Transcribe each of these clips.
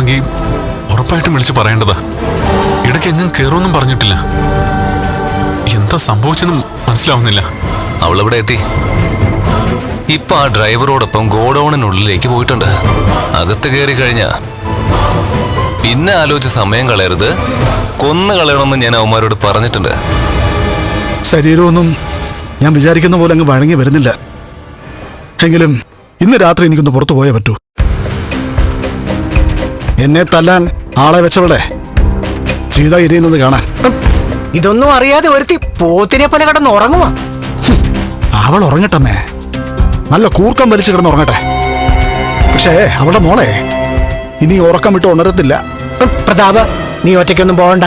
വരികയാണെങ്കിൽ ഉറപ്പായിട്ടും വിളിച്ച് പറയേണ്ടതാ. ഇടയ്ക്ക് എങ്ങും കയറുമെന്നും പറഞ്ഞിട്ടില്ല. എന്താ സംഭവിച്ചെന്നും മനസ്സിലാവുന്നില്ല. അവളിവിടെ എത്തി. ഇപ്പൊ ആ ഡ്രൈവറോടൊപ്പം ഗോഡൌണിനുള്ളിലേക്ക് പോയിട്ടുണ്ട്. അകത്ത് കയറി കഴിഞ്ഞ പിന്നെ ആലോചിച്ച് സമയം കളയരുത്, കൊന്നു കളയണമെന്ന് ഞാൻ അവന്മാരോട് പറഞ്ഞിട്ടുണ്ട്. ശരീരമൊന്നും ഞാൻ വിചാരിക്കുന്ന പോലെ അങ്ങ് വഴങ്ങി വരുന്നില്ല. എങ്കിലും ഇന്ന് രാത്രി എനിക്കൊന്ന് പുറത്തു പോയേ പറ്റൂ. എന്നെ തല്ലാൻ ആളെ വെച്ചവളെ ചീത ഇരിയുന്നത് കാണാൻ. ഇതൊന്നും അറിയാതെ ഒരുത്തി പോത്തിനെ പോലെ കിടന്ന് ഉറങ്ങുവാ. അവൾ ഉറങ്ങട്ടമ്മേ, നല്ല കൂർക്കം വലിച്ചു കിടന്ന് ഉറങ്ങട്ടെ. പക്ഷേ അവളുടെ മോളെ ഇനി ഉറക്കം വിട്ട് ഉണരത്തില്ല. പ്രതാപ്, നീ ഒറ്റയ്ക്കൊന്നും പോകണ്ട.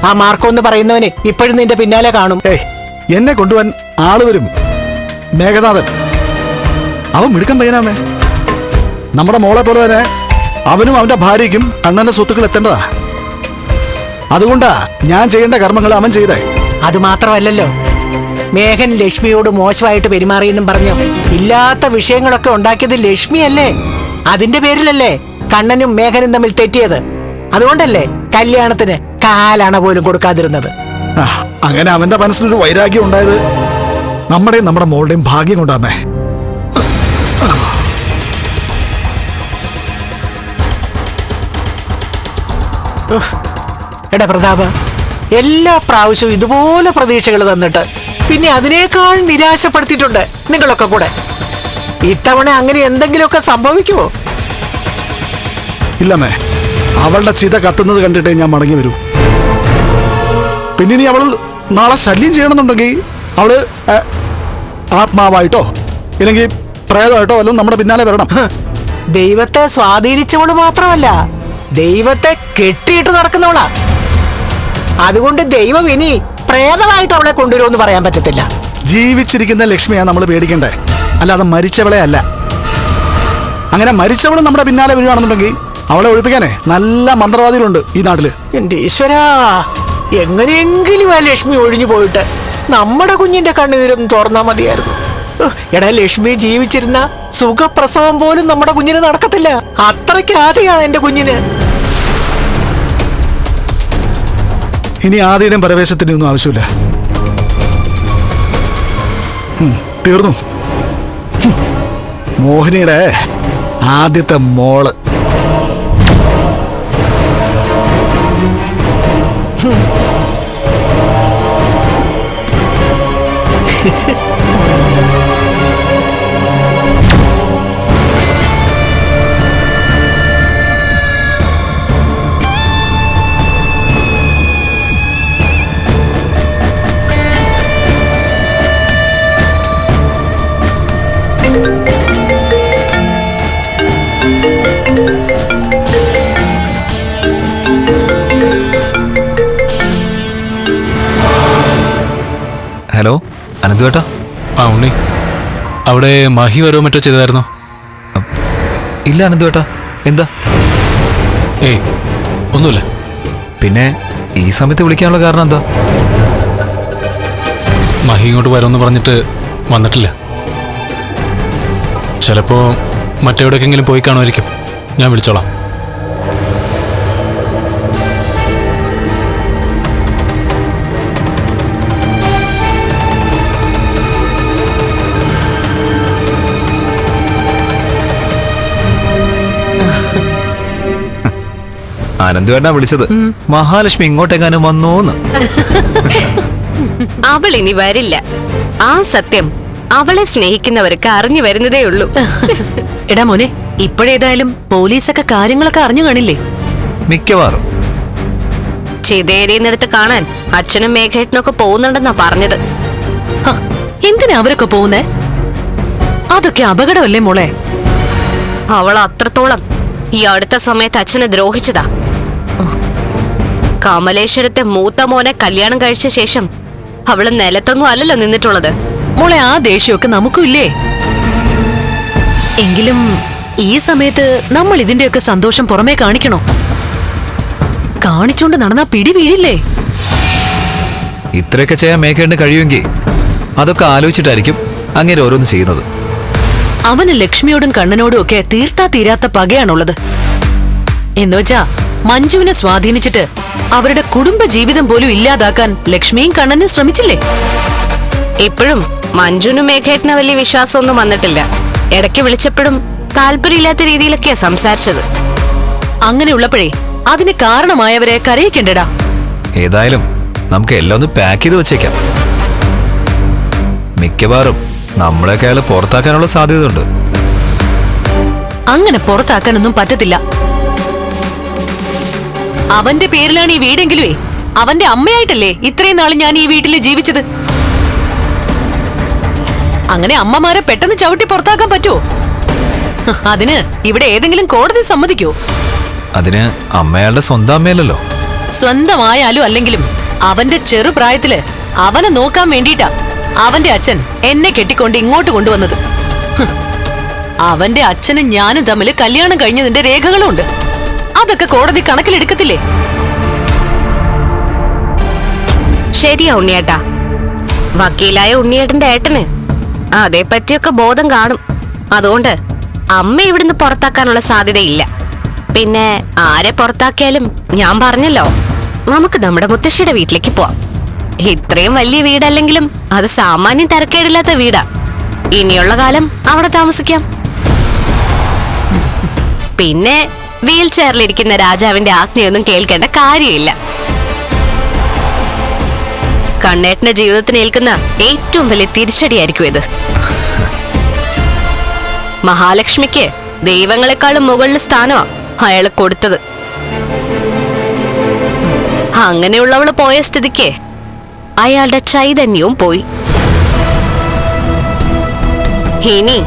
ആ മാർക്കോ എന്ന് പറയുന്നവന് ഇപ്പോഴും നിന്റെ പിന്നാലെ കാണും. എന്നെ കൊണ്ടുപോവാൻ ആള് വരും. മേഘനാഥൻ അവൻ മിടുക്കൻ പയ്യനാമേ. നമ്മുടെ മോളെ പോലെ തന്നെ അവനും അവന്റെ ഭാര്യയ്ക്കും കണ്ണന്റെ സ്വത്തുക്കൾ എത്തേണ്ടതാ. അതുകൊണ്ടാ ഞാൻ ചെയ്യേണ്ട കർമ്മങ്ങൾ അവൻ ചെയ്തേ. അത് മാത്രമല്ലല്ലോ, മേഘൻ ലക്ഷ്മിയോട് മോശമായിട്ട് പെരുമാറിയെന്നും പറഞ്ഞു ഇല്ലാത്ത വിഷയങ്ങളൊക്കെ ഉണ്ടാക്കിയത് ലക്ഷ്മിയല്ലേ? അതിന്റെ പേരിലല്ലേ കണ്ണനും മേഘനും തമ്മിൽ തെറ്റിയത്? അതുകൊണ്ടല്ലേ കല്യാണത്തിന് കാലണ പോലും കൊടുക്കാതിരുന്നത്? അങ്ങനെ അവന്റെ മനസ്സിലൊരു വൈരാഗ്യം ഉണ്ടായത് നമ്മുടെ മോളുടെയും ഭാഗ്യം കൊണ്ടാമേ. എടാ പ്രതാപ, എല്ലാ പ്രാവശ്യവും ഇതുപോലെ പ്രതീക്ഷകൾ തന്നിട്ട് പിന്നെ അതിനേക്കാൾ നിരാശപ്പെടുത്തിയിട്ടുണ്ട് നിങ്ങളൊക്കെ കൂടെ. ഇത്തവണ അങ്ങനെ എന്തെങ്കിലുമൊക്കെ സംഭവിക്കുമോ? ഇല്ലമ്മേ, അവളുടെ ചിത കത്തുന്നത് കണ്ടിട്ടേ ഞാൻ മടങ്ങി വരൂ. പിന്നെ ഇനി അവൾ നാളെ ശല്യം ചെയ്യണമെന്നുണ്ടെങ്കിൽ അവള് ആത്മാവായിട്ടോ ഇല്ലെങ്കിൽ പ്രേതമായിട്ടോ വല്ലതും നമ്മുടെ പിന്നാലെ വരണം. ദൈവത്തെ സ്വാധീനിച്ചവള് മാത്രമല്ല, ദൈവത്തെ കെട്ടിയിട്ട് നടക്കുന്നവളാ. അതുകൊണ്ട് ദൈവം ഇനി പ്രേതമായിട്ട് അവളെ കൊണ്ടുവരുമെന്ന് പറയാൻ പറ്റത്തില്ല. ജീവിച്ചിരിക്കുന്ന ലക്ഷ്മിയാ നമ്മൾ പേടിക്കണ്ടേ, അല്ലാതെ മരിച്ചവളെ അല്ല. അങ്ങനെ മരിച്ചവളും നമ്മുടെ പിന്നാലെ വരികയാണെന്നുണ്ടെങ്കിൽ അവളെ ഒഴിപ്പിക്കാനേ നല്ല മന്ത്രവാദികളുണ്ട് ഈ നാട്ടില്. എന്റെ ഈശ്വരാ, എങ്ങനെയെങ്കിലും ആ ലക്ഷ്മി ഒഴിഞ്ഞു പോയിട്ട് നമ്മുടെ കുഞ്ഞിന്റെ കണ്ണുനീരൊന്നും തുറന്നാ മതിയായിരുന്നു. എടാ, ലക്ഷ്മി ജീവിച്ചിരുന്ന സുഖപ്രസവം പോലും നമ്മുടെ കുഞ്ഞിന് നടക്കത്തില്ല. അത്രയ്ക്ക് ആദിയാണ് എന്റെ കുഞ്ഞിന്. ഇനി ആദിയുടെയും പ്രവേശത്തിന്റെ ഒന്നും ആവശ്യമില്ല. തീർന്നു. മോഹിനിയുടെ ആദ്യത്തെ മോള്. ഹലോ, അനന്തുവേട്ടാ. ഉണ്ണി, അവിടെ മഹി വരോ മറ്റോ ചെയ്തായിരുന്നോ? ഇല്ല അനന്തുവേട്ടാ. എന്താ? ഏയ്, ഒന്നുമില്ല. പിന്നെ ഈ സമയത്ത് വിളിക്കാനുള്ള കാരണം എന്താ? മഹി ഇങ്ങോട്ട് വരുമെന്ന് പറഞ്ഞിട്ട് വന്നിട്ടില്ല. ചിലപ്പോ മറ്റെവിടേക്കെങ്കിലും പോയി കാണുമായിരിക്കും. ഞാൻ വിളിച്ചോളാം. അനന്തുവേട്ടനാ വിളിച്ചത്. മഹാലക്ഷ്മി ഇങ്ങോട്ടെങ്ങാനും വന്നോന്ന്. അവൾ ഇനി വരില്ല. ആ സത്യം അവളെ സ്നേഹിക്കുന്നവർക്ക് അറിഞ്ഞു വരുന്നതേ ഉള്ളൂ. എടാ മോനെ, ഇപ്പോഴേതായാലും പോലീസൊക്കെ കാര്യങ്ങളൊക്കെ അറിഞ്ഞു കാണില്ലേ? മിക്കവാറും. ചിതേരിന്നിടത്ത് കാണാൻ അച്ഛനും മേഘേട്ടനൊക്കെ പോകുന്നുണ്ടെന്നാ പറഞ്ഞത്. എന്തിനാ അവരൊക്കെ പോകുന്നേ? അതൊക്കെ അപകടമല്ലേ മോളെ? അവൾ അത്രത്തോളം ഈ അടുത്ത സമയത്ത് അച്ഛനെ ദ്രോഹിച്ചതാ. കമലേശ്വരത്തെ മൂത്ത മോനെ കല്യാണം കഴിച്ച ശേഷം അവള് നിലത്തൊന്നും അല്ലല്ലോ നിന്നിട്ടുള്ളത്. മോളെ, ആ ദേഷ്യമൊക്കെ നമുക്കും ഇല്ലേ? എങ്കിലും ഈ സമയത്ത് നമ്മൾ ഇതിന്റെയൊക്കെ സന്തോഷം പുറമേ കാണിക്കണോ? കാണിച്ചോണ്ട് നടന്നാ പിടി വീഴില്ലേ? ഇത്രയൊക്കെ ചെയ്യാൻ മേഘേട്ടന് കഴിയുമെങ്കിൽ അതൊക്കെ ആലോചിച്ചിട്ടായിരിക്കും അങ്ങനെ ഓരോന്ന് ചെയ്യുന്നത്. അവന് ലക്ഷ്മിയോടും കണ്ണനോടും ഒക്കെ തീർത്താ തീരാത്ത പകയാണുള്ളത്. എന്നുവെച്ചാ മഞ്ജുവിനെ സ്വാധീനിച്ചിട്ട് അവരുടെ കുടുംബ ജീവിതം പോലും ഇല്ലാതാക്കാൻ ലക്ഷ്മിയും കണ്ണനും ശ്രമിച്ചില്ലേ? ഇപ്പോഴും മഞ്ജുനും മേഘേട്ടന് വലിയ വിശ്വാസമൊന്നും വന്നിട്ടില്ല. ഇടയ്ക്ക് വിളിച്ചപ്പോഴും താല്പര്യമില്ലാത്ത രീതിയിലൊക്കെയാ സംസാരിച്ചത്. അങ്ങനെയുള്ളപ്പോഴേ അതിന് കാരണമായവരെ കരയിക്കണ്ടടാ. ഏതായാലും നമുക്ക് എല്ലാം ഒന്ന് പാക്ക് ചെയ്ത് വെച്ചേക്കാം. മിക്കവാറും നമ്മളെയൊക്കെ അയാൾ പുറത്താക്കാനുള്ള സാധ്യതയുണ്ട്. അങ്ങനെ പുറത്താക്കാനൊന്നും പറ്റത്തില്ല. അവന്റെ പേരിലാണ് ഈ വീടെങ്കിലുവേ അവന്റെ അമ്മയായിട്ടല്ലേ ഇത്രയും നാൾ ഞാൻ ഈ വീട്ടിൽ ജീവിച്ചത്. അങ്ങനെ അമ്മമാരെ പെട്ടെന്ന് ചവിട്ടി പുറത്താക്കാൻ പറ്റുമോ? അതിന് ഇവിടെ ഏതെങ്കിലും കോടതി സമ്മതിക്കോ? അതിന് അമ്മയാളുടെ സ്വന്തം അമ്മയല്ലല്ലോ. സ്വന്തമായാലും അല്ലെങ്കിലും അവന്റെ ചെറുപ്രായത്തില് അവനെ നോക്കാൻ വേണ്ടിയിട്ടാ അവന്റെ അച്ഛൻ എന്നെ കെട്ടിക്കൊണ്ട് ഇങ്ങോട്ട് കൊണ്ടുവന്നത്. അവന്റെ അച്ഛനും ഞാനും തമ്മിൽ കല്യാണം കഴിഞ്ഞതിന്റെ രേഖകളും ഉണ്ട്. അതൊക്കെ കോടതി കണക്കിലെടുക്കത്തില്ലേ? ശരിയാ ഉണ്ണിയേട്ടാ. വക്കീലായ ഉണ്ണിയേട്ടന്റെ ഏട്ടന് അതേപ്പറ്റിയൊക്കെ ബോധം കാണും. അതുകൊണ്ട് അമ്മ ഇവിടുന്ന് പുറത്താക്കാനുള്ള സാധ്യതയില്ല. പിന്നെ ആരെ പുറത്താക്കിയാലും ഞാൻ പറഞ്ഞല്ലോ, നമുക്ക് നമ്മുടെ മുത്തശ്ശിയുടെ വീട്ടിലേക്ക് പോവാം. ഇത്രയും വലിയ വീടല്ലെങ്കിലും അത് സാമാന്യം തരക്കേടില്ലാത്ത വീടാ. ഇനിയുള്ള കാലം അവിടെ താമസിക്കാം. പിന്നെ വീൽ ചെയറിലിരിക്കുന്ന രാജാവിന്റെ ആജ്ഞയൊന്നും കേൾക്കേണ്ട കാര്യമില്ല. കണ്ണേട്ടന്റെ ജീവിതത്തിന് ഏൽക്കുന്ന ഏറ്റവും വലിയ തിരിച്ചടിയായിരിക്കും ഇത്. മഹാലക്ഷ്മിക്ക് ദൈവങ്ങളെക്കാളും മുകളിൽ സ്ഥാനമാ അയാള് കൊടുത്തത്. അങ്ങനെയുള്ളവള് പോയ സ്ഥിതിക്ക് അയാളുടെ ചൈതന്യവും പോയി. ഇനി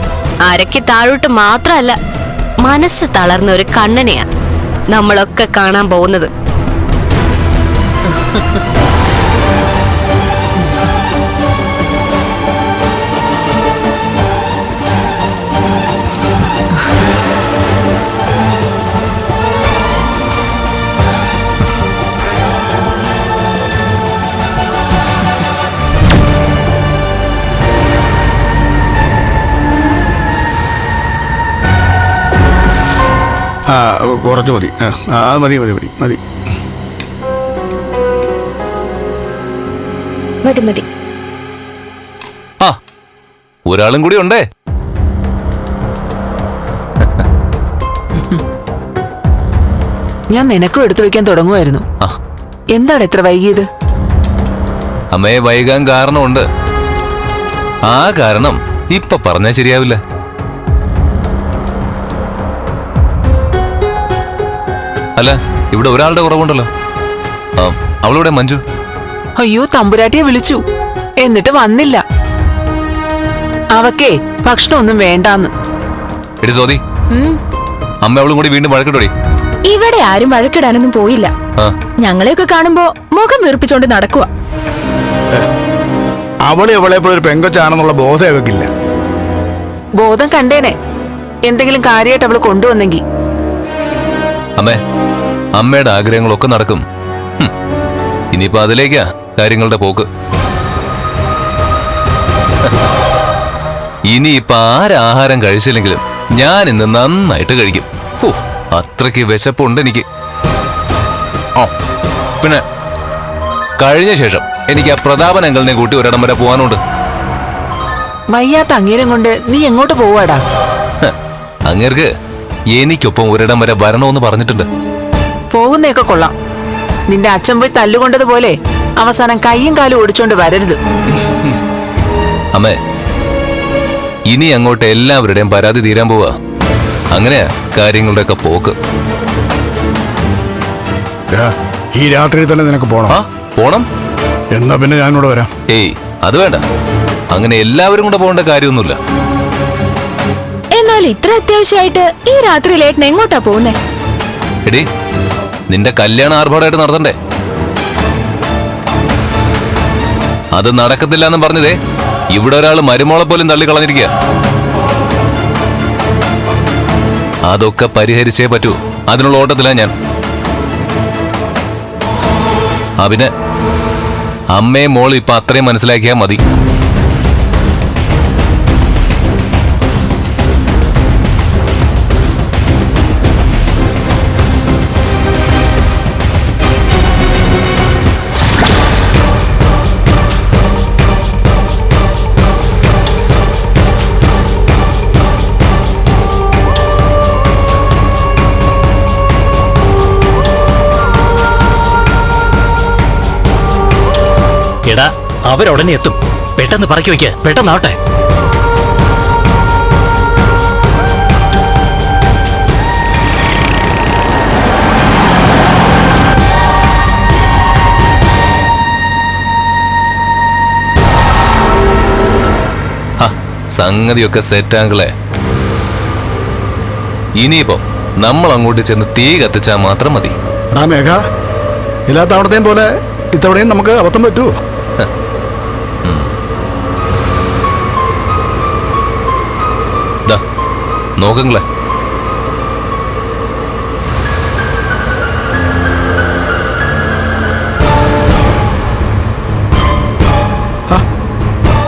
അരയ്ക്ക് താഴോട്ട് മാത്രമല്ല, മനസ്സ് തളർന്ന ഒരു കണ്ണനെയാ നമ്മളൊക്കെ കാണാൻ പോകുന്നത്. കുറച്ച് മതി. മതി മതി മതി മതി മതി മതി. ആ, ഒരാളും കൂടി ഉണ്ടേ. ഞാൻ നിനക്കും എടുത്തു വെക്കാൻ തുടങ്ങുമായിരുന്നു. എന്താണ് എത്ര വൈകിയത്? അമ്മയെ വൈകാൻ കാരണമുണ്ട്. ആ കാരണം ഇപ്പൊ പറഞ്ഞാൽ ശരിയാവില്ല. അല്ല, ഇവിടെ ഒരാളുടെ കുറവുണ്ടല്ലോ. അവളിവിടെ മഞ്ജു. അയ്യോ, തമ്പുരാട്ടിയെ വിളിച്ചു, എന്നിട്ട് വന്നില്ല. അവക്കേ ഭക്ഷണമൊന്നും വേണ്ടാന്ന്. എടി സോദി, അമ്മ അവളും കൂടി വീണ്ടും വഴക്കിട്ടോടി. ഇവിടെ ആരും വഴക്കിടാനൊന്നും പോയില്ല. ഞങ്ങളെയൊക്കെ കാണുമ്പോ മുഖം വീർപ്പിച്ചോണ്ട് നടക്കുക. അവളെ ഒരു പെങ്കൊച്ചാണെന്നുള്ള ബോധം അവക്കില്ല. ബോധം കണ്ടേനെ, എന്തെങ്കിലും കാര്യമായിട്ട് അവള് കൊണ്ടുവന്നെങ്കി. അമ്മയുടെ ആഗ്രഹങ്ങളൊക്കെ നടക്കും. ഇനിയിപ്പോ അതിലേക്കാ കാര്യങ്ങളുടെ പോക്ക്. ഇനിയിപ്പോ ആരാഹാരം കഴിച്ചില്ലെങ്കിലും ഞാൻ ഇന്ന് നന്നായിട്ട് കഴിക്കും. അത്രയ്ക്ക് വിശപ്പുണ്ട് എനിക്ക്. പിന്നെ കഴിഞ്ഞ ശേഷം എനിക്ക് ആ പ്രതാപൻ അങ്കിളിനെ കൂട്ടി ഒരിടം വരെ പോകാനുണ്ട്. വയ്യാത്ത അങ്ങേരം കൊണ്ട് നീ എങ്ങോട്ട് പോവാടാ? അങ്ങേർക്ക് എനിക്കൊപ്പം ഒരിടം വരെ വരണമെന്ന് പറഞ്ഞിട്ടുണ്ട്. പോകുന്നേക്കെ കൊള്ളാം. നിന്റെ അച്ഛൻ പോയി തല്ലുകൊണ്ടതുപോലെ അവസാനം കൈയും കാലും ഓടിച്ചോണ്ട് വരരുത്. അമ്മേ, ഇനി അങ്ങോട്ട് എല്ലാവരുടെയും പരാതി തീരാൻ പോവാ. അങ്ങനെയാ കാര്യങ്ങളുടെ ഒക്കെ പോക്ക്. ഈ രാത്രി തന്നെ നിനക്ക് പോണം. പോണം? എന്നാ പിന്നെ ഞാനിവിടെ വരാം. ഏയ്, അത് വേണ്ട. അങ്ങനെ എല്ലാവരും കൂടെ പോകേണ്ട കാര്യമൊന്നുമില്ല. എന്നാൽ ഇത്ര അത്യാവശ്യമായിട്ട് ഈ രാത്രി ലേട്ടൻ എങ്ങോട്ടാ പോകുന്നേ? എടി, നിന്റെ കല്യാണം ആർഭാടായിട്ട് നടത്തണ്ടേ? അത് നടക്കത്തില്ല എന്ന് പറഞ്ഞതേ ഇവിടെ ഒരാൾ മരുമോളെ പോലും തള്ളിക്കളഞ്ഞിരിക്കുക. അതൊക്കെ പരിഹരിച്ചേ പറ്റൂ. അതിനുള്ള ഓട്ടത്തിലാ ഞാൻ. പിന്നെ അമ്മയെ മോൾ ഇപ്പൊ അത്രയും മനസ്സിലാക്കിയാൽ മതി. അവരുടനെ എത്തും. പെട്ടെന്ന് പറക്കി വയ്ക്ക്, പെട്ടെന്നാവട്ടെ. സംഗതിയൊക്കെ സെറ്റാങ്കളെ. ഇനിയിപ്പോ നമ്മൾ അങ്ങോട്ട് ചെന്ന് തീ കത്തിച്ചാൽ മാത്രം മതി. എടാ മേഘ, എല്ലാ തവണത്തെയും പോലെ ഇത്തവണയും നമുക്ക് അബദ്ധം പറ്റുമോ? നോക്കങ്ങളെ,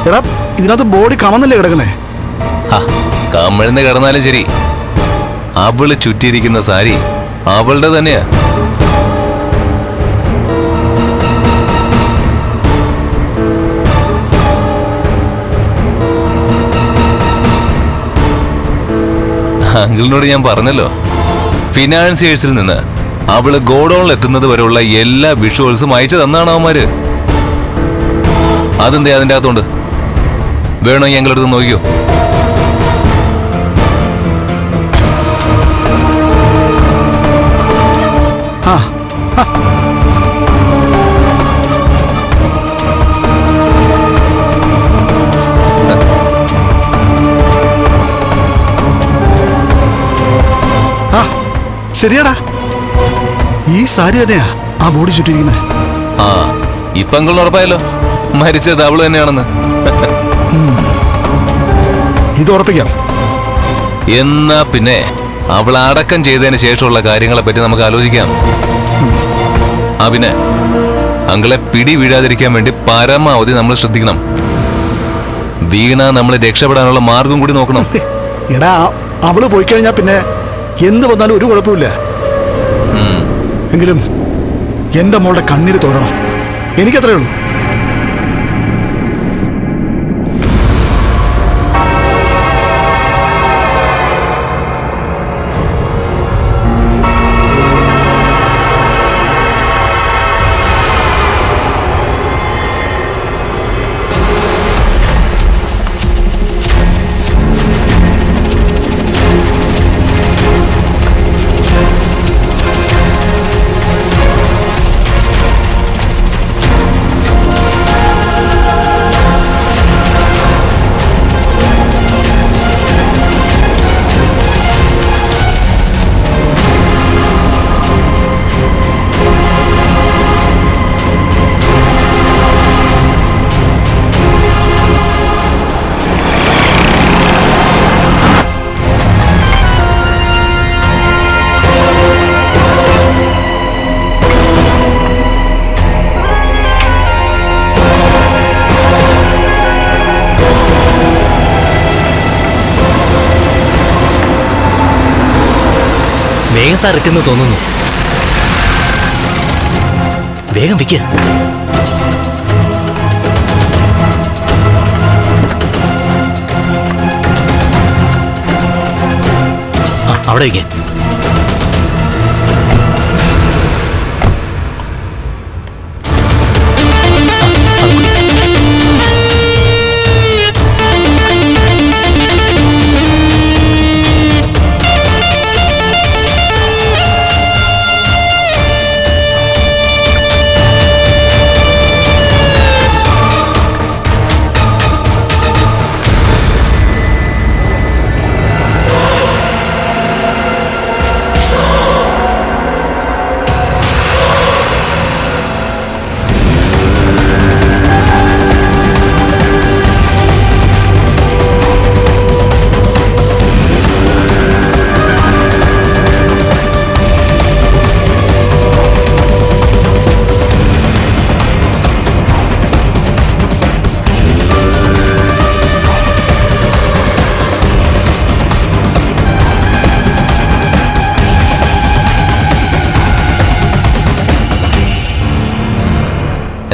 എടാ ഇതിനകത്ത് ബോഡി കമന്നല്ലേ കിടക്കുന്നേ? കമിഴ്ന്ന് കിടന്നാലും ശരി, അവള് ചുറ്റിയിരിക്കുന്ന സാരി അവളുടെ തന്നെയാ. അങ്കിളിനോട് ഞാൻ പറഞ്ഞല്ലോ, ഫിനാൻസിയേഴ്സിൽ നിന്ന് അവള് ഗോഡൌണിൽ എത്തുന്നത് വരെയുള്ള എല്ലാ വിഷ്വൽസും അയച്ചു തന്നാണ് അവന്മാര്. അതെന്തേ അതിൻ്റെ അകത്തോണ്ട്? വേണോ ഞങ്ങളെടുത്ത് നോക്കിയോ? ശരിയാടാ, ഈ സാരി തന്നെയാ ആ ബോഡി ചുറ്റിരിക്കുന്നത്. ഇപ്പൊ അങ്കിളിന് ഉറപ്പായല്ലോ മരിച്ചത് അവള് തന്നെയാണെന്ന്. ഇത് ഉറപ്പിക്കാം. എന്നാ പിന്നെ അവൾ അടക്കം ചെയ്തതിന് ശേഷമുള്ള കാര്യങ്ങളെ പറ്റി നമുക്ക് ആലോചിക്കാം. പിന്നെ അങ്കിളെ പിടി വീഴാതിരിക്കാൻ വേണ്ടി പരമാവധി നമ്മൾ ശ്രദ്ധിക്കണം. വീണ നമ്മൾ രക്ഷപ്പെടാനുള്ള മാർഗം കൂടി നോക്കണം. എടാ, അവള് പോയി കഴിഞ്ഞാ പിന്നെ എന്ത് വന്നാലും ഒരു കുഴപ്പമില്ല. എങ്കിലും എന്റെ മോളുടെ കണ്ണീര് തോരണം. എനിക്കത്രേ ഉള്ളൂ. വേഗം സാർ എത്തുന്നു തോന്നുന്നു. വേഗം വിക്ക്. അവിടെ വിക്ക്.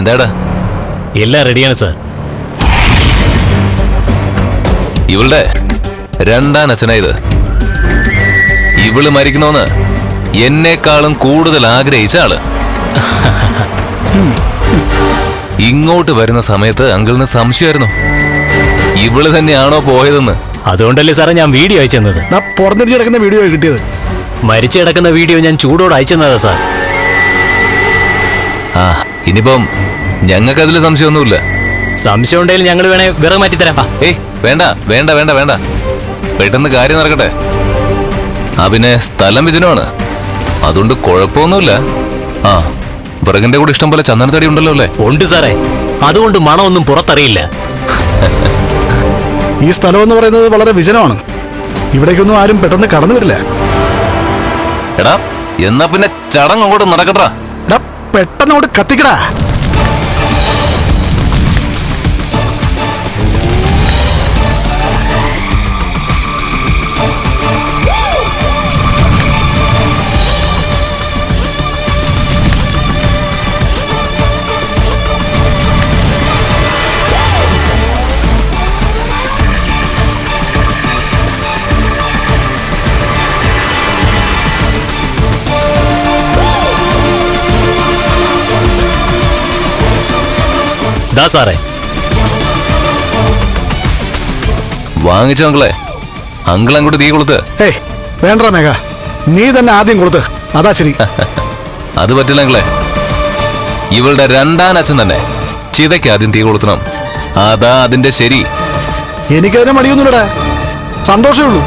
എന്താടാ? എല്ലാം റെഡിയാണ് സാർ. ഇവളുടെ രണ്ടാം അച്ഛനായത്. ഇവള് മരിക്കണമെന്ന് എന്നെക്കാളും കൂടുതൽ ആഗ്രഹിച്ച ആള്. ഇങ്ങോട്ട് വരുന്ന സമയത്ത് അങ്കിളിന് സംശയമായിരുന്നു ഇവള് തന്നെയാണോ പോയതെന്ന്. അതുകൊണ്ടല്ലേ സാറേ ഞാൻ വീഡിയോ അയച്ചെന്നത്. പുറത്തിരിച്ച് കിടക്കുന്ന വീഡിയോ കിട്ടിയത്. മരിച്ചു കിടക്കുന്ന വീഡിയോ ഞാൻ ചൂടോടെ അയച്ചെന്നതാ സാർ. ആ ഇനിയിപ്പം ഞങ്ങൾക്ക് അതിൽ സംശയമൊന്നുമില്ല. സംശയം ഉണ്ടെങ്കിൽ ഞങ്ങൾ വേണേ വിറക് മാറ്റിത്തരാം. ഏയ് വേണ്ട വേണ്ട വേണ്ട വേണ്ട, പെട്ടെന്ന് കാര്യം നടക്കട്ടെ. ആ പിന്നെ സ്ഥലം വിജനമാണ്, അതുകൊണ്ട് കുഴപ്പമൊന്നുമില്ല. ആ വിറകിന്റെ കൂടെ ഇഷ്ടം പോലെ ചന്ദനത്തടി ഉണ്ടല്ലോ അല്ലേ? ഉണ്ട് സാറേ, അതുകൊണ്ട് മണമൊന്നും പുറത്തറിയില്ല. ഈ സ്ഥലം എന്ന് പറയുന്നത് വളരെ വിജനമാണ്. ഇവിടേക്കൊന്നും ആരും പെട്ടെന്ന് കടന്നു വരില്ല. എടാ എന്നാ പിന്നെ ചടങ്ങ് അങ്ങോട്ട് നടക്കട്ടാ. പെട്ടെന്ന് അങ്ങോട്ട് കത്തിക്കടാ. ദാ സാറേ വാങ്ങിച്ചോ അങ്കിളെ. അങ്കിൾ അങ്ങോട്ട് തീ കൊളുത്ത്. ഏയ് വേണ്ട മേഘ, നീ തന്നെ ആദ്യം കൊടുത്ത്, അതാ ശരി. അത് പറ്റില്ല അങ്കിളെ, ഇവളുടെ രണ്ടാം അച്ഛൻ തന്നെ ചിതയ്ക്ക് ആദ്യം തീ കൊളുത്തണം. അതാ അതിന്റെ ശരി. എനിക്കതിനെ മടിയൊന്നുമില്ലടാ, സന്തോഷമേ ഉള്ളൂ.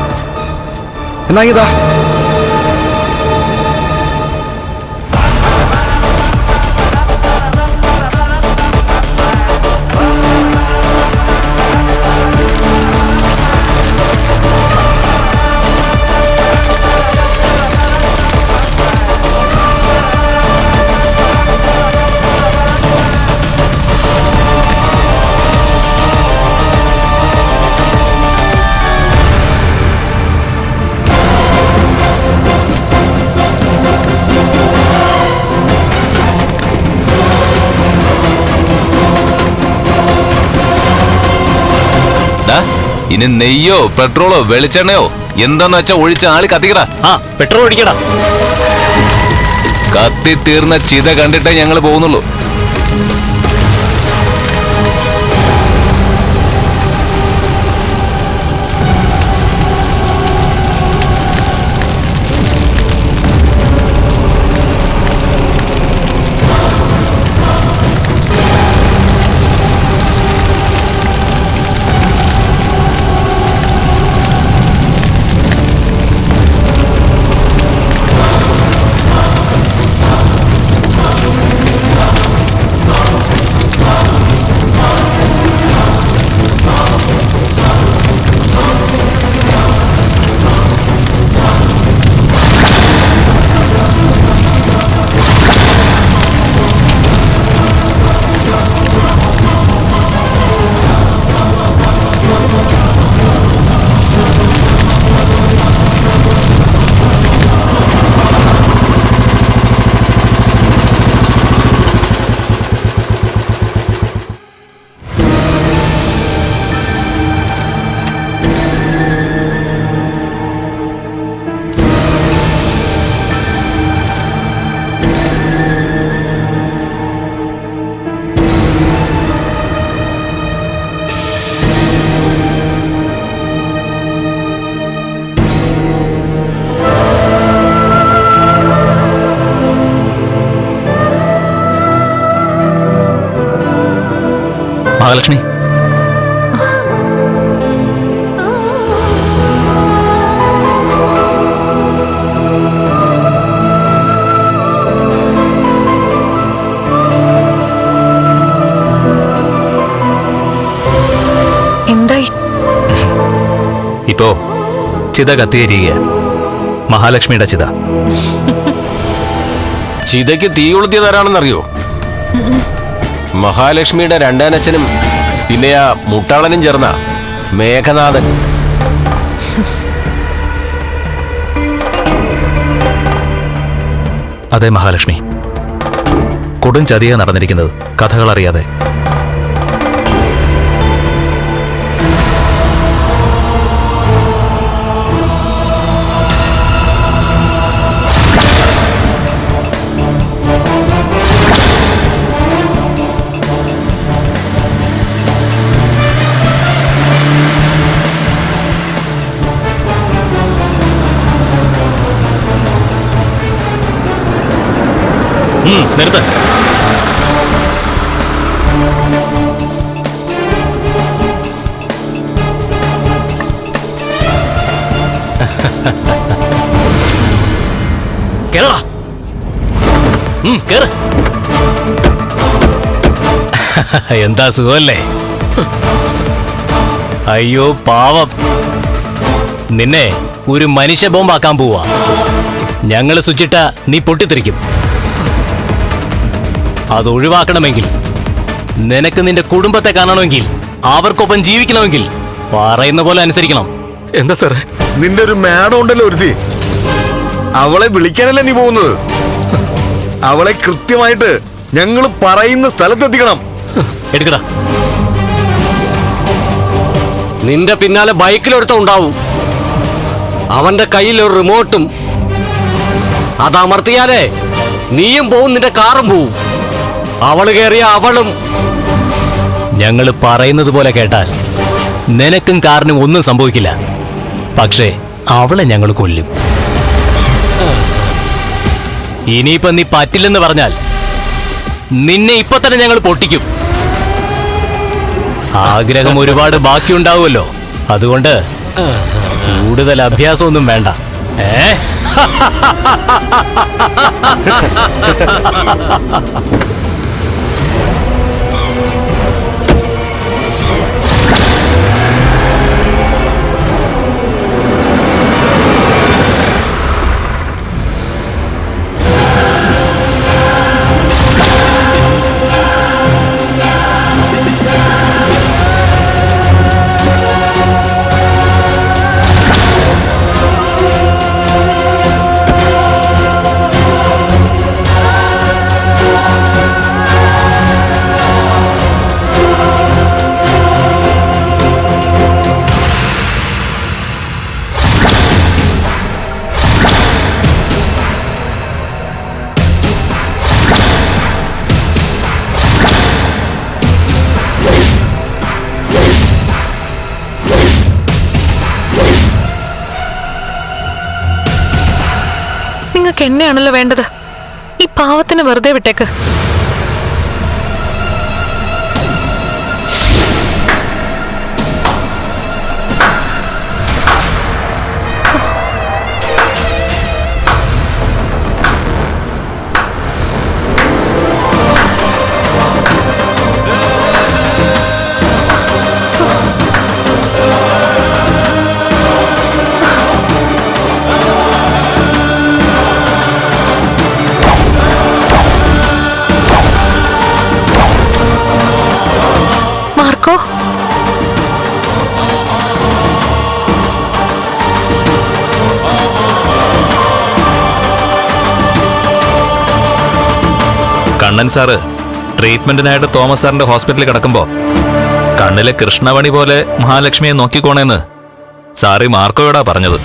എന്നാ ഇതാ. ഇനി നെയ്യോ പെട്രോളോ വെളിച്ചെണ്ണയോ എന്താന്ന് വെച്ചാ ഒഴിച്ച് ആളി കത്തിക്കടാ. ആ പെട്രോൾ ഒഴിക്കടാ. കത്തി തീർന്ന ചിത കണ്ടിട്ടേ ഞങ്ങൾ പോകുന്നുള്ളൂ. മഹാലക്ഷ്മി, എന്തായി? ഇപ്പോ ചിത കത്തിയിരിക്കുക, മഹാലക്ഷ്മിയുടെ ചിത. ചിതയ്ക്ക് തീ കൊളുത്തിയതാരാണെന്നറിയോ? മഹാലക്ഷ്മിയുടെ രണ്ടാനച്ഛനും പിന്നെ ആ മുട്ടാളനും ചേർന്ന മേഘനാഥൻ. അതെ മഹാലക്ഷ്മി, കൊടും ചതിയാ നടന്നിരിക്കുന്നത്, കഥകൾ അറിയാതെ. നിർത്ത്. കേറടാ. കേറ്. എന്താ സുഖമല്ലേ? അയ്യോ പാവം, നിന്നെ ഒരു മനുഷ്യ ബോംബാക്കാൻ പോവാ. ഞങ്ങള് സ്വിച്ചിട്ട നീ പൊട്ടിത്തെറിക്കും. അത് ഒഴിവാക്കണമെങ്കിൽ, നിനക്ക് നിന്റെ കുടുംബത്തെ കാണണമെങ്കിൽ, അവർക്കൊപ്പം ജീവിക്കണമെങ്കിൽ പറയുന്ന പോലെ അനുസരിക്കണം. എന്താ സാറേ, നിന്റെ ഒരു മാഡം ഉണ്ടല്ലോ ഒരുത്തി, അവളെ വിളിക്കാനല്ലേ നീ പോകുന്നത്? അവളെ കൃത്യമായിട്ട് ഞങ്ങൾ പറയുന്ന സ്ഥലത്തെത്തിക്കണം. എടുക്കടാ. നിന്റെ പിന്നാലെ ബൈക്കിലൊരുത്ത ഉണ്ടാവും. അവന്റെ കയ്യിൽ ഒരു റിമോട്ടും. അതമർത്തിയാലേ നീയും പോവും, നിന്റെ കാറും പോവും. അവള് കയറിയ അവളും. ഞങ്ങള് പറയുന്നത് പോലെ കേട്ടാൽ നിനക്കും കാറിനും ഒന്നും സംഭവിക്കില്ല. പക്ഷേ അവളെ ഞങ്ങൾ കൊല്ലും. ഇനിയിപ്പൊ നീ പറ്റില്ലെന്ന് പറഞ്ഞാൽ നിന്നെ ഇപ്പൊ തന്നെ ഞങ്ങൾ പൊട്ടിക്കും. ആഗ്രഹം ഒരുപാട് ബാക്കിയുണ്ടാവുമല്ലോ, അതുകൊണ്ട് കൂടുതൽ അഭ്യാസമൊന്നും വേണ്ട. നിങ്ങൾക്ക് എന്നെയാണല്ലോ വേണ്ടത്. ഈ പാവത്തിന് വെറുതെ വിട്ടേക്ക്. കണ്ണൻ സാറ് ട്രീറ്റ്മെന്റിനായിട്ട് തോമസ് സാറിന്റെ ഹോസ്പിറ്റലിൽ കിടക്കുമ്പോ കണ്ണിലെ കൃഷ്ണവണി പോലെ മഹാലക്ഷ്മിയെ നോക്കിക്കോണേന്ന് സാറി മാർക്കോയോടാ പറഞ്ഞത്.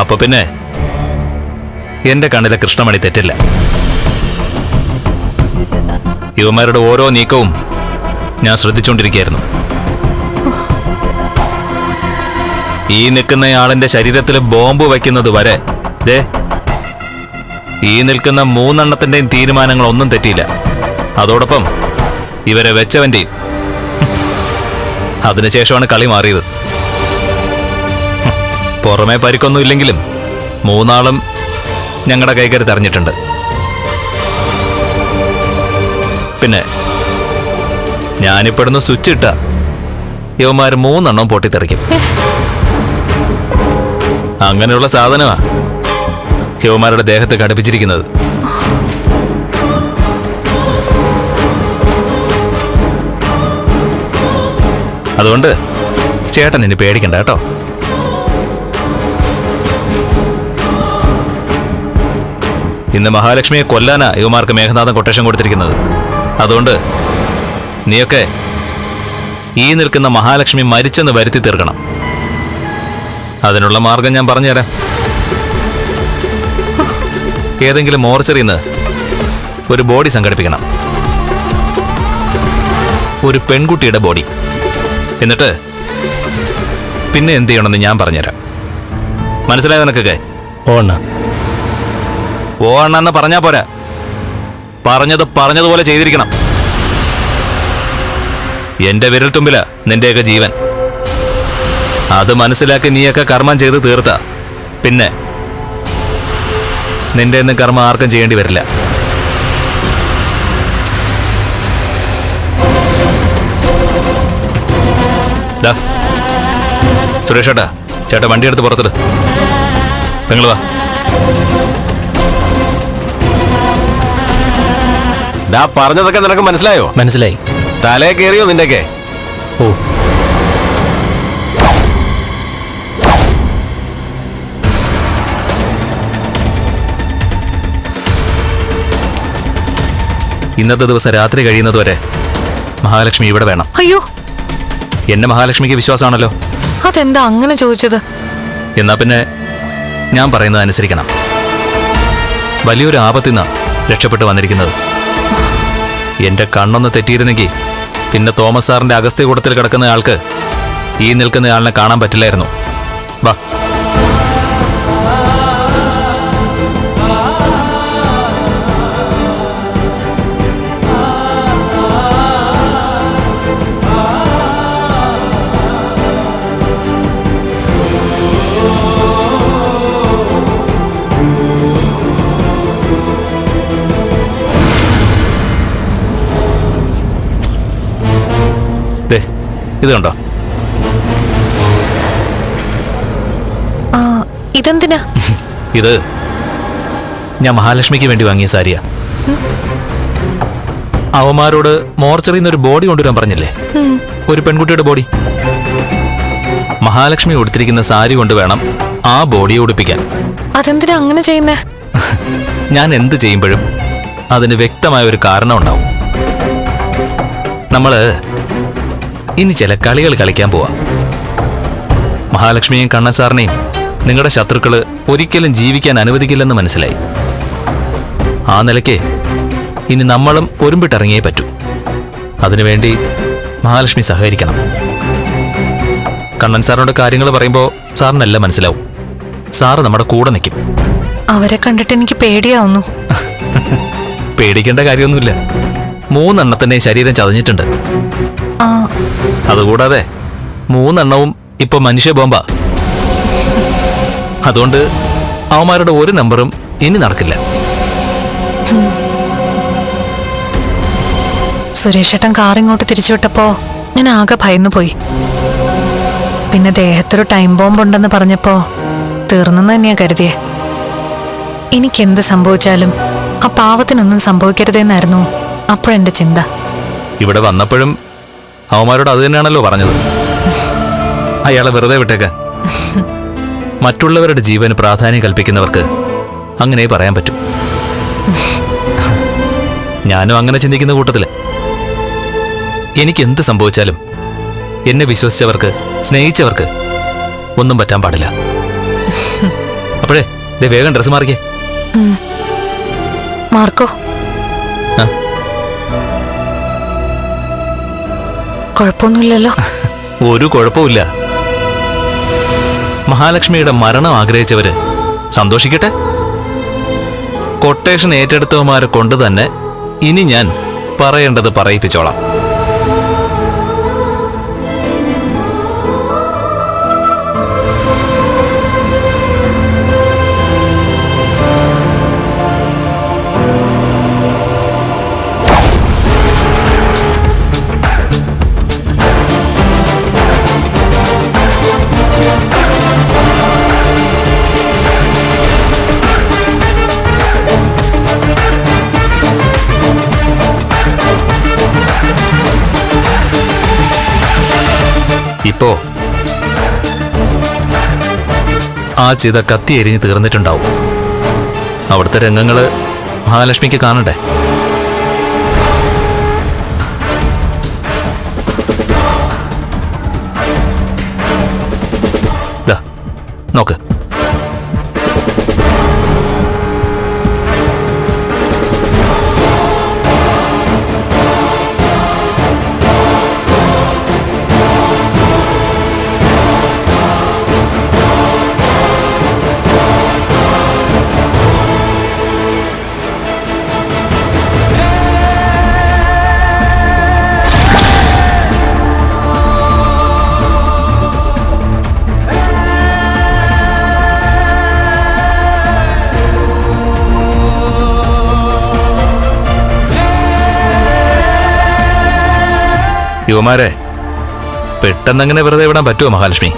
അപ്പൊ പിന്നെ എന്റെ കണ്ണിലെ കൃഷ്ണമണി തെറ്റില്ല. ഇവന്മാരുടെ ഓരോ നീക്കവും ഞാൻ ശ്രദ്ധിച്ചുകൊണ്ടിരിക്കുകയായിരുന്നു. ഈ നിൽക്കുന്നയാളിന്റെ ശരീരത്തിൽ ബോംബ് വയ്ക്കുന്നത് വരെ ഈ നിൽക്കുന്ന 3 എണ്ണത്തിന്റെയും തീരുമാനങ്ങളൊന്നും തെറ്റിയില്ല. അതോടൊപ്പം ഇവരെ വെച്ചവന്റെയും. അതിനുശേഷമാണ് കളി മാറിയത്. പുറമെ പരിക്കൊന്നും ഇല്ലെങ്കിലും 3 ആളും ഞങ്ങളുടെ കൈകരി തെറിഞ്ഞിട്ടുണ്ട്. പിന്നെ ഞാനിപ്പെടുന്ന സ്വിച്ച് ഇട്ട യവന്മാർ 3 എണ്ണം പൊട്ടിത്തെറിക്കും. അങ്ങനെയുള്ള സാധനമാ യവന്മാരുടെ ദേഹത്ത് ഘടിപ്പിച്ചിരിക്കുന്നത്. അതുകൊണ്ട് ചേട്ടൻ ഇനി പേടിക്കണ്ട കേട്ടോ. ഇന്ന് മഹാലക്ഷ്മിയെ കൊല്ലാനാ യുവമാർക്ക് മേഘനാഥൻ കൊട്ടേഷൻ കൊടുത്തിരിക്കുന്നത്. അതുകൊണ്ട് നീയൊക്കെ ഈ നിൽക്കുന്ന മഹാലക്ഷ്മി മരിച്ചെന്ന് വരുത്തി തീർക്കണം. അതിനുള്ള മാർഗം ഞാൻ പറഞ്ഞുതരാം. ഏതെങ്കിലും മോർച്ചറിന്ന് ഒരു ബോഡി സംഘടിപ്പിക്കണം, ഒരു പെൺകുട്ടിയുടെ ബോഡി. എന്നിട്ട് പിന്നെ എന്ത് ചെയ്യണമെന്ന് ഞാൻ പറഞ്ഞുതരാം. മനസ്സിലായോ നിനക്കൊക്കെ? ഓണ്ണ ഓ അണ്ണെന്ന് പറഞ്ഞാ പോരാ, പറഞ്ഞതുപോലെ ചെയ്തിരിക്കണം. എന്റെ വിരൽത്തുമ്പില നിന്റെയൊക്കെ ജീവൻ. അത് മനസ്സിലാക്കി നീയൊക്കെ കർമ്മം ചെയ്ത് തീർത്ത പിന്നെ നിന്റെ ഒന്നും കർമ്മം ആർക്കും ചെയ്യേണ്ടി വരില്ല. സുരേഷ് ചേട്ടാ വണ്ടി എടുത്ത് പുറത്തിട്. നിങ്ങൾ വാ. പറഞ്ഞതൊക്കെ നിനക്ക് മനസ്സിലായോ? മനസ്സിലായി. തലേ കയറിയോ നിന്റെയൊക്കെ? ഓ, ഇന്നത്തെ ദിവസം രാത്രി കഴിയുന്നതുവരെ മഹാലക്ഷ്മി ഇവിടെ വേണം. അയ്യോ, എന്നെ മഹാലക്ഷ്മിക്ക് വിശ്വാസമാണല്ലോ. അതെന്താ അങ്ങനെ ചോദിച്ചത്? എന്നാ പിന്നെ ഞാൻ പറയുന്നത് അനുസരിക്കണം. വലിയൊരു ആപത്തിൽ നിന്നാണ് രക്ഷപ്പെട്ടു വന്നിരിക്കുന്നത്. എന്റെ കണ്ണൊന്ന് തെറ്റിയിരുന്നെങ്കിൽ പിന്നെ തോമസ് സാറിന്റെ അഗസ്ത്യകൂടത്തിൽ കിടക്കുന്ന ആൾക്ക് ഈ നിൽക്കുന്ന ആളിനെ കാണാൻ പറ്റില്ലായിരുന്നു. വാ. ഇത് കണ്ടോ? ഇതെന്തിനാ? ഇത് ഞാൻ മഹാലക്ഷ്മിക്ക് വേണ്ടി വാങ്ങിയ സാരിയാ. അവന്മാരോട് മോർച്ചറിയിൽ നിന്ന് ഒരു ബോഡി കൊണ്ടുവരാൻ പറഞ്ഞില്ലേ? ഒരു പെൺകുട്ടിയുടെ ബോഡി. മഹാലക്ഷ്മി ഉടുത്തിരിക്കുന്ന സാരി കൊണ്ട് വേണം ആ ബോഡിയെ ഉടുപ്പിക്കാൻ. അതെന്തിനാ അങ്ങനെ ചെയ്യുന്നേ? ഞാൻ എന്ത് ചെയ്യുമ്പോഴും അതിന് വ്യക്തമായ ഒരു കാരണം ഉണ്ടാവും. നമ്മള് ഇനി ചില കളികൾ കളിക്കാൻ പോവാ. മഹാലക്ഷ്മിയും കണ്ണൻ സാറിനെയും നിങ്ങളുടെ ശത്രുക്കള് ഒരിക്കലും ജീവിക്കാൻ അനുവദിക്കില്ലെന്ന് മനസ്സിലായി. ആ നിലയ്ക്ക് ഇനി നമ്മളും ഒരുമ്പിട്ടിറങ്ങിയേ പറ്റൂ. അതിനുവേണ്ടി മഹാലക്ഷ്മി സഹകരിക്കണം. കണ്ണൻ സാറിനോട് കാര്യങ്ങൾ പറയുമ്പോൾ സാറിനെല്ലാം മനസ്സിലാവും. സാറ് നമ്മുടെ കൂടെ നിൽക്കും. അവരെ കണ്ടിട്ട് എനിക്ക് പേടിയാവുന്നു. പേടിക്കേണ്ട കാര്യമൊന്നുമില്ല. 3 എണ്ണത്തിന്റെ ശരീരം ചതഞ്ഞിട്ടുണ്ട്. അതുകൂടാതെ 3 എണ്ണവും ഇപ്പൊ മനുഷ്യ ബോംബാ. അതുകൊണ്ട് അവന്മാരുടെ ഒരു നമ്പറും ഇനി നടക്കില്ല. സുരേഷേട്ടൻ കാർ ഇങ്ങോട്ട് തിരിച്ചുവിട്ടപ്പോ ഞാൻ ആകെ ഭയന്നു പോയി. പിന്നെ ദേഹത്തൊരു ടൈം ബോംബ് ഉണ്ടെന്ന് പറഞ്ഞപ്പോ തീർന്നെന്ന് തന്നെയാ കരുതിയേ. എനിക്കെന്ത് സംഭവിച്ചാലും ആ പാവത്തിനൊന്നും സംഭവിക്കരുതെന്നായിരുന്നു അപ്പോഴെന്റെ ചിന്ത. ഇവിടെ വന്നപ്പോഴും അവന്മാരോട് അത് തന്നെയാണല്ലോ പറഞ്ഞത്. അയാളെ വെറുതെ വിട്ടേക്കാൻ. മറ്റുള്ളവരുടെ ജീവന് പ്രാധാന്യം കൽപ്പിക്കുന്നവർക്ക് അങ്ങനെ പറയാൻ പറ്റൂ. ഞാനും അങ്ങനെ ചിന്തിക്കുന്ന കൂട്ടത്തില്. എനിക്ക് എന്ത് സംഭവിച്ചാലും എന്നെ വിശ്വസിച്ചവർക്ക്, സ്നേഹിച്ചവർക്ക് ഒന്നും പറ്റാൻ പാടില്ല. അപ്പോഴേ വേഗം ഡ്രസ് മാറിക്കേ. മാർക്കോ, കുഴപ്പമൊന്നുമില്ലല്ലോ? ഒരു കുഴപ്പമില്ല. മഹാലക്ഷ്മിയുടെ മരണം ആഗ്രഹിച്ചവര് സന്തോഷിക്കട്ടെ. കൊട്ടേഷൻ ഏറ്റെടുത്തവന്മാരെ കൊണ്ട് തന്നെ ഇനി ഞാൻ പറയേണ്ടത് പറയിപ്പിച്ചോളാം. ഇപ്പോ ആ ചിത കത്തി എരിഞ്ഞ് തീർന്നിട്ടുണ്ടാവും. അവിടുത്തെ രംഗങ്ങള് മഹാലക്ഷ്മിക്ക് കാണണ്ടേ? നോക്ക്. യുവമാരെ പെട്ടെന്നങ്ങനെ വെറുതെ വിടാൻ പറ്റുമോ മഹാലക്ഷ്മി?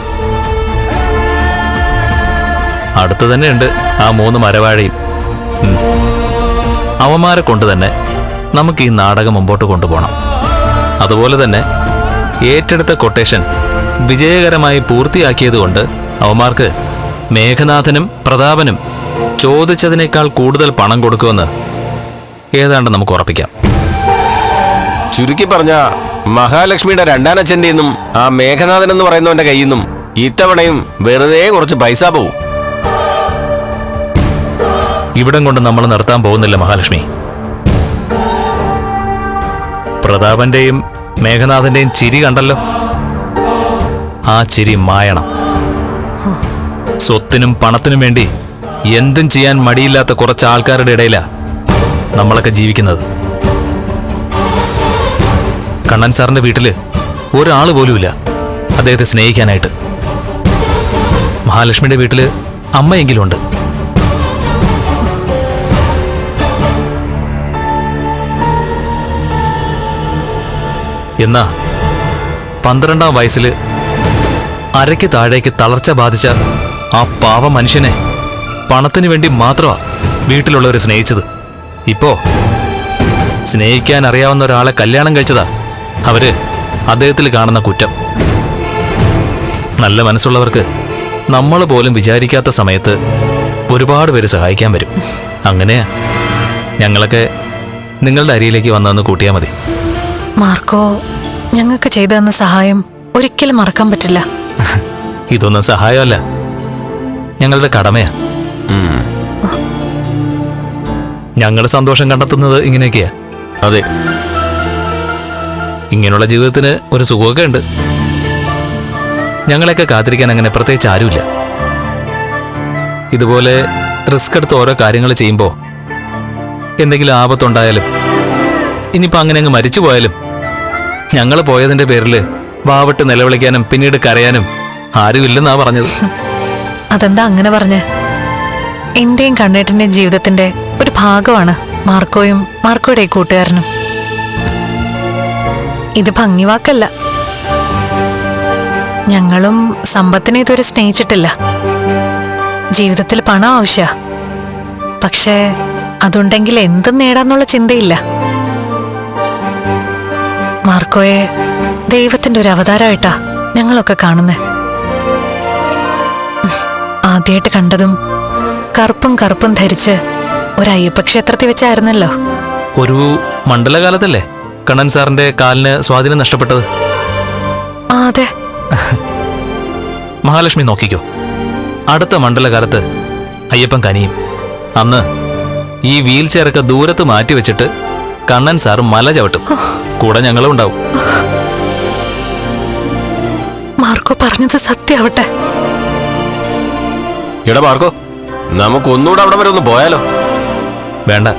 അടുത്ത് തന്നെയുണ്ട് ആ 3 മരവാഴയും. അവന്മാരെ കൊണ്ട് തന്നെ നമുക്ക് ഈ നാടകം മുമ്പോട്ട് കൊണ്ടുപോകണം. അതുപോലെ തന്നെ ഏറ്റെടുത്ത കൊട്ടേഷൻ വിജയകരമായി പൂർത്തിയാക്കിയതുകൊണ്ട് അവന്മാർക്ക് മേഘനാഥനും പ്രതാപനും ചോദിച്ചതിനേക്കാൾ കൂടുതൽ പണം കൊടുക്കുമെന്ന് ഏതാണ്ട് നമുക്ക് ഉറപ്പിക്കാം. ചുരുക്കി പറഞ്ഞ മഹാലക്ഷ്മിയുടെ രണ്ടാനച്ഛൻ്റെ നിന്നും ആ മേഘനാഥൻ എന്ന് പറയുന്നവന്റെ കയ്യിൽ നിന്നും ഇത്തവണയും വെറുതെ കുറച്ച് പൈസ പോവും. ഇവിടം കൊണ്ട് നമ്മൾ നിർത്താൻ പോകുന്നില്ല മഹാലക്ഷ്മി. പ്രതാപന്റെയും മേഘനാഥന്റെയും ചിരി കണ്ടല്ലോ. ആ ചിരി മായണം. സ്വത്തിനും പണത്തിനും വേണ്ടി എന്തും ചെയ്യാൻ മടിയില്ലാത്ത കുറച്ച് ആൾക്കാരുടെ ഇടയിലാ നമ്മളൊക്കെ ജീവിക്കുന്നത്. കണ്ണൻ സാറിന്റെ വീട്ടില് ഒരാള് പോലുമില്ല അദ്ദേഹത്തെ സ്നേഹിക്കാനായിട്ട്. മഹാലക്ഷ്മിയുടെ വീട്ടില് അമ്മയെങ്കിലും ഉണ്ട്. എന്നാ 12-ാം വയസ്സില് അരയ്ക്ക് താഴേക്ക് തളർച്ച ബാധിച്ച ആ പാവ മനുഷ്യനെ പണത്തിനു വേണ്ടി മാത്രമാ വീട്ടിലുള്ളവർ സ്നേഹിച്ചത്. ഇപ്പോ സ്നേഹിക്കാൻ അറിയാവുന്ന ഒരാളെ കല്യാണം കഴിച്ചതാ അവര് അദ്ദേഹത്തിൽ കാണുന്ന കുറ്റം. നല്ല മനസ്സുള്ളവർക്ക് നമ്മൾ പോലും വിചാരിക്കാത്ത സമയത്ത് ഒരുപാട് പേര് സഹായിക്കാൻ വരും. അങ്ങനെയാ ഞങ്ങളൊക്കെ നിങ്ങളുടെ അരിയിലേക്ക് വന്നതെന്ന് കൂട്ടിയാൽ മതി. മാർക്കോ ഞങ്ങൾക്ക് ചെയ്തു തന്ന സഹായം ഒരിക്കലും മറക്കാൻ പറ്റില്ല. ഇതൊന്നും സഹായമല്ല, ഞങ്ങളുടെ കടമയാ. ഞങ്ങൾ സന്തോഷം കണ്ടെത്തുന്നത് ഇങ്ങനെയൊക്കെയാ. അതെ, ഇങ്ങനെയുള്ള ജീവിതത്തിന് ഒരു സുഖമൊക്കെ ഉണ്ട്. ഞങ്ങളെയൊക്കെ കാത്തിരിക്കാൻ അങ്ങനെ പ്രത്യേകിച്ച് ആരുമില്ല. ഇതുപോലെ റിസ്ക് എടുത്ത് ഓരോ കാര്യങ്ങൾ ചെയ്യുമ്പോൾ എന്തെങ്കിലും ആപത്തുണ്ടായാലും ഇനിയിപ്പോൾ അങ്ങനെ അങ്ങ് മരിച്ചു പോയാലും ഞങ്ങൾ പോയതിൻ്റെ പേരിൽ വാവിട്ട് നിലവിളിക്കാനും പിന്നീട് കരയാനും ആരുമില്ലെന്നാ പറഞ്ഞത്. അതെന്താ അങ്ങനെ പറഞ്ഞ്? എന്റെയും കണ്ണേട്ടന്റെയും ജീവിതത്തിന്റെ ഒരു ഭാഗമാണ് മാർക്കോയും മാർക്കോയുടെ കൂട്ടുകാരനും. ഇത് ഭംഗിവാക്കല്ല. ഞങ്ങളും സമ്പത്തിനെ ഇതുവരെ സ്നേഹിച്ചിട്ടില്ല. ജീവിതത്തിൽ പണം ആവശ്യ, പക്ഷേ അതുണ്ടെങ്കിൽ എന്തും നേടാന്നുള്ള ചിന്തയില്ല. മാർക്കോയെ ദൈവത്തിന്റെ ഒരു അവതാരമായിട്ടാ ഞങ്ങളൊക്കെ കാണുന്നേ. ആദ്യമായിട്ട് കണ്ടതും കറുപ്പും ധരിച്ച് ഒരു അയ്യപ്പ ക്ഷേത്രത്തിൽ വെച്ചായിരുന്നല്ലോ. ഒരു മണ്ഡലകാലത്തല്ലേ കണ്ണൻ സാറിന്റെ കാലിന് സ്വാധീനം നഷ്ടപ്പെട്ടത്? അതെ. മഹാലക്ഷ്മി നോക്കിക്കോ, അടുത്ത മണ്ഡലകാലത്ത് അയ്യപ്പൻ കനിയും. അന്ന് ഈ വീൽ ചെയറൊക്കെ ദൂരത്ത് മാറ്റി വെച്ചിട്ട് കണ്ണൻ സാറ് മല ചവിട്ടും. കൂടെ ഞങ്ങളും ഉണ്ടാവും. മാർക്കോ പറഞ്ഞത് സത്യമാവട്ടെ. എടാ മാർക്കോ, നമുക്കൊന്നുകൂടെ അവിടെ വരെ ഒന്ന് പോയാലോ? വേണ്ട,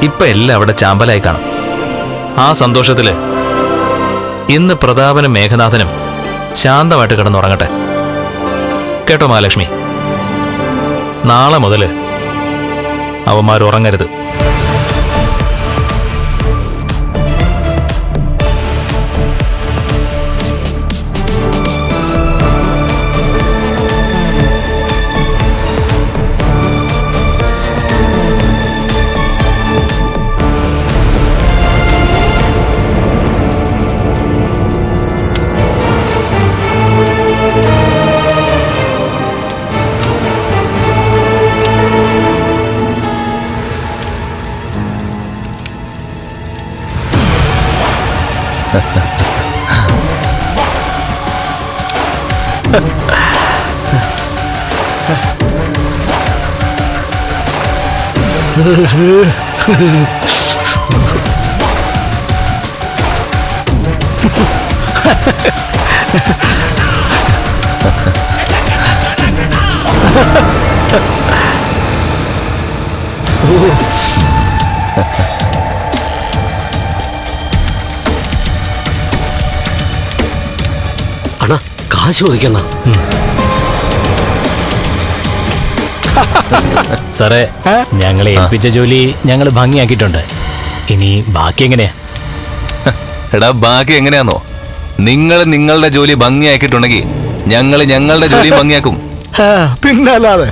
ഇപ്പൊ എല്ലാം അവിടെ ചാമ്പലായി കാണും. ആ സന്തോഷത്തില് ഇന്ന് പ്രതാപനും മേഘനാഥനും ശാന്തമായിട്ട് കിടന്നുറങ്ങട്ടെ. കേട്ടോ മഹാലക്ഷ്മി, നാളെ മുതല് അവന്മാരുറങ്ങരുത്. അണ്ണാ, കാശ് ചോദിക്കണ. സാറേ, ഞങ്ങളെ ഏൽപ്പിച്ച ജോലി ഞങ്ങൾ ഭംഗിയാക്കിയിട്ടുണ്ട്. ഇനി ബാക്കി എങ്ങനെയാ? എടാ ബാക്കി എങ്ങനെയാന്നോ, നിങ്ങൾ നിങ്ങളുടെ ജോലി ഭംഗിയാക്കിയിട്ടുണ്ടെങ്കിൽ ഞങ്ങൾ ഞങ്ങളുടെ ജോലി ഭംഗിയാക്കും. പിന്നെ അല്ലാതെ.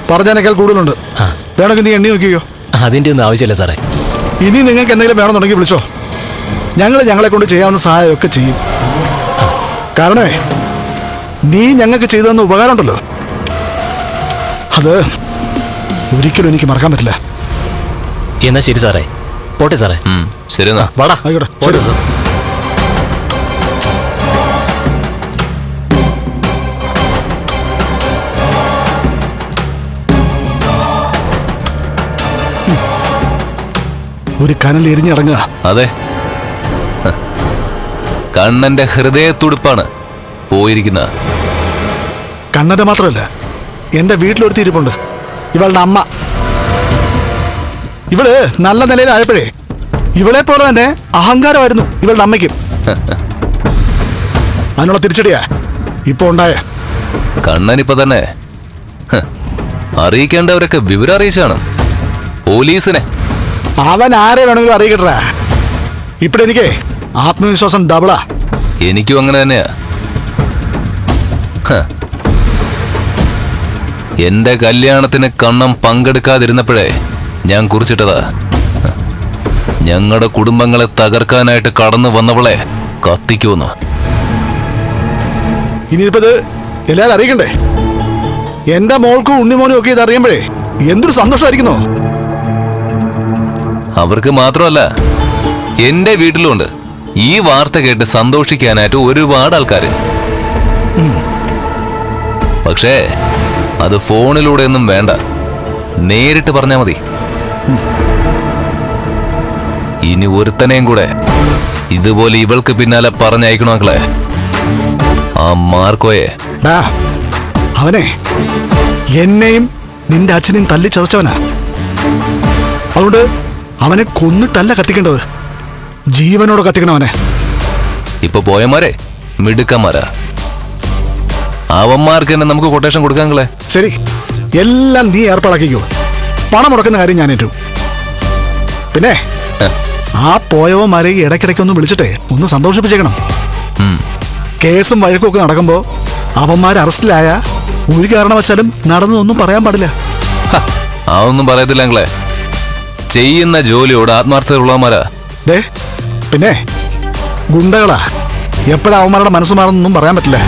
പറഞ്ഞതിനേക്കാൾ കൂടുതലുണ്ട്. വേണമെങ്കിൽ നീ എണ്ണി നോക്കിയോ. അതിന്റെ ഒന്നും ആവശ്യമില്ല സാറേ. ഇനി നിങ്ങൾക്ക് എന്തെങ്കിലും വേണമെന്നുണ്ടെങ്കിൽ വിളിച്ചോ. ഞങ്ങളെ കൊണ്ട് ചെയ്യാവുന്ന സഹായമൊക്കെ ചെയ്യും. കാരണമേ നീ ഞങ്ങൾക്ക് ചെയ്തു തന്ന ഉപകാരമുണ്ടല്ലോ, അത് ഒരിക്കലും എനിക്ക് മറക്കാൻ പറ്റില്ല. എന്നാ ശരി സാറേ, പോട്ടെ സാറേ. ശരി എന്നാ വാടാ. ആയിക്കോട്ടെ. പോട്ടെ സാർ. ഒരു കനൽ എരിഞ്ഞിറങ്ങുക. അതെ, കണ്ണന്റെ ഹൃദയത്തുടിപ്പാണ് പോയിരിക്കുന്ന. കണ്ണന്റെ മാത്രമല്ല, എന്റെ വീട്ടിലൊരു തിരിപ്പുണ്ട്, ഇവളുടെ അമ്മ. ഇവള് നല്ല നിലയിലായപ്പോഴേ ഇവളെ പോലെ തന്നെ അഹങ്കാരമായിരുന്നു ഇവളുടെ അമ്മയ്ക്കും. അതിനുള്ള തിരിച്ചടിയാ ഇപ്പൊ ഉണ്ടായ. കണ്ണനിപ്പോ തന്നെ അറിയിക്കേണ്ടവരൊക്കെ വിവരം അറിയിച്ചാണ് പോലീസിനെ. അവൻ ആരെ വേണമെങ്കിലും അറിയിക്കട്ടാ. ഇപ്പഴെനിക്ക് ആത്മവിശ്വാസം ഡബിളാ. എനിക്കും അങ്ങനെ തന്നെയാ. എന്റെ കല്യാണത്തിന് കണ്ണം പങ്കെടുക്കാതിരുന്നപ്പോഴേ ഞാൻ കുറിച്ചിട്ടതാ, ഞങ്ങളുടെ കുടുംബങ്ങളെ തകർക്കാനായിട്ട് കടന്നു വന്നവളെ കത്തിക്കുമെന്ന്. ഇനിയിപ്പത് എല്ലാരും അറിയിക്കണ്ടേ. എന്റെ മോൾക്കും ഉണ്ണിമോനും ഒക്കെ ഇത് അറിയുമ്പോഴേ എന്തൊരു സന്തോഷമായിരിക്കുന്നോ. അവർക്ക് മാത്രമല്ല, എന്റെ വീട്ടിലുണ്ട് ഈ വാർത്ത കേട്ട് സന്തോഷിക്കാനായിട്ട് ഒരുപാട് ആൾക്കാര്. പക്ഷേ അത് ഫോണിലൂടെ ഒന്നും വേണ്ട, നേരിട്ട് പറഞ്ഞാ മതി. ഇനി ഒരുത്തനെയും കൂടെ ഇതുപോലെ ഇവൾക്ക് പിന്നാലെ പറഞ്ഞയക്കണോ മക്കളെ, ആ മാർക്കോയെ. അവനെ എന്നെയും നിന്റെ അച്ഛനെയും തല്ലി ചതച്ചവനാ. അതുകൊണ്ട് അവനെ കൊന്നിട്ടല്ല കത്തിക്കേണ്ടത്, ജീവനോട് കത്തിക്കണം അവനെ. ഇപ്പൊ പോയമാരെ മിടുക്കന്മാരാ, അവന്മാർക്ക് തന്നെ നമുക്ക് കൊട്ടേഷൻ കൊടുക്കാങ്ങളെ. ശരി, എല്ലാം നീ ഏർപ്പാടാക്കിക്കോ. പണം മുടക്കുന്ന കാര്യം ഞാൻ ഏറ്റു. പിന്നെ ആ പോയവന്മാരെ ഇടയ്ക്കിടയ്ക്കൊന്ന് വിളിച്ചിട്ടേ ഒന്ന് സന്തോഷിപ്പിച്ചേക്കണം. കേസും വഴക്കും ഒക്കെ നടക്കുമ്പോ അവന്മാർ അറസ്റ്റിലായ ഒരു കാരണവശാലും നടന്നതൊന്നും പറയാൻ പാടില്ല. അതൊന്നും പറയത്തില്ല, ചെയ്യുന്ന ജോലിയോട് ആത്മാർത്ഥതയുള്ളവന്മാരാ. പിന്നെ ഗുണ്ടകളാ, എപ്പോഴാ അവന്മാരുടെ മനസ്സ് മാറുന്നൊന്നും പറയാൻ പറ്റില്ല.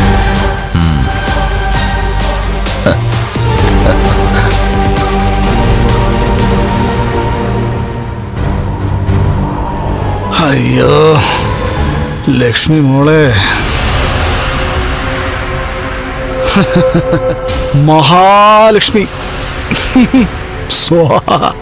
അയ്യോ ലക്ഷ്മി മോളെ, മഹാലക്ഷ്മി സ്വാഹ.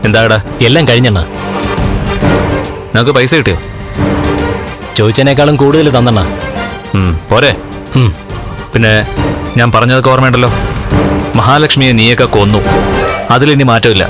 എന്താടാ എല്ലാം കഴിഞ്ഞെണ്ണ. നമുക്ക് പൈസ കിട്ടിയോ? ചോദിച്ചതിനേക്കാളും കൂടുതൽ തന്നെണ്ണ. പോരെ. പിന്നെ ഞാൻ പറഞ്ഞതൊക്കെ ഓർമ്മയുണ്ടല്ലോ, മഹാലക്ഷ്മിയെ നീയൊക്കെ കൊന്നു, അതിലിനി മാറ്റമില്ല.